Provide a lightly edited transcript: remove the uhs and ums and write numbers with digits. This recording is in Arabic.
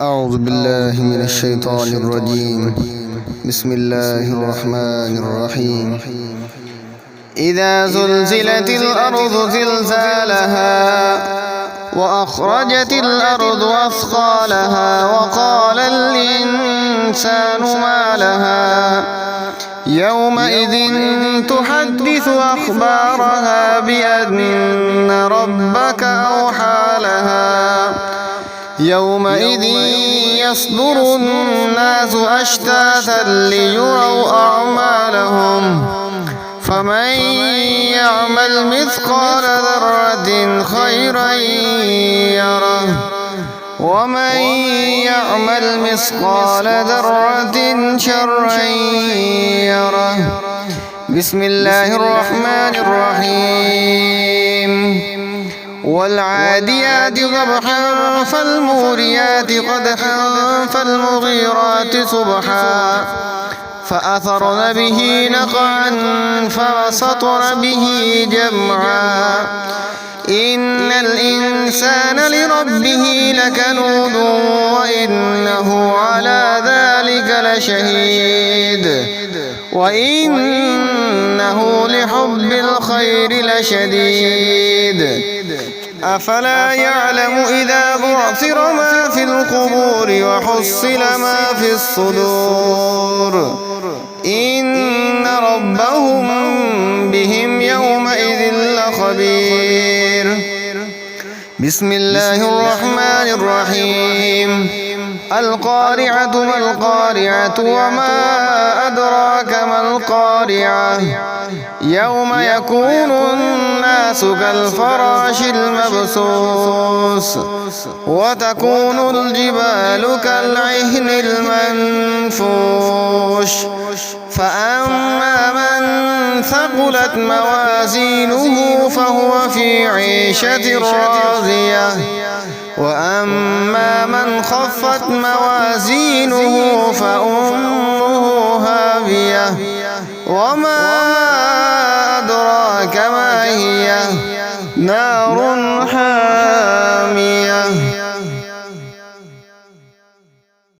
أعوذ بالله من الشيطان الرجيم. بسم الله الرحمن الرحيم. إذا زلزلت الأرض زلزالها وأخرجت الأرض أثقالها وقال الإنسان ما لها يومئذ تحدث أخبارها بأن ربك أوحى لها يومئذ يصدر الناس أشتاتا ليروا أعمالهم فمن يعمل مثقال ذرة خيرا يره ومن يعمل مثقال ذرة شرا يره. بسم الله الرحمن الرحيم. والعاديات ضبحا فالموريات قدحا فالمغيرات صبحا فأثرن به نقعا فوسطن به جمعا إن الإنسان لربه لكنود وإنه على ذلك لشهيد وإنه لحب الخير لشديد. أفلا يعلم إذا بعثر ما في القبور وحصل ما في الصدور إن ربهم بهم يومئذ لخبير. بسم الله الرحمن الرحيم. القارعة ما القارعة وما أدراك ما القارعة يوم يكون الناس كالفراش المبثوث وتكون الجبال كالعهن المنفوش فأما من ثقلت موازينه فهو في عيشة راضية وأما من خفت موازينه فأمه هاوية وما أدراك ما هي نار حامية.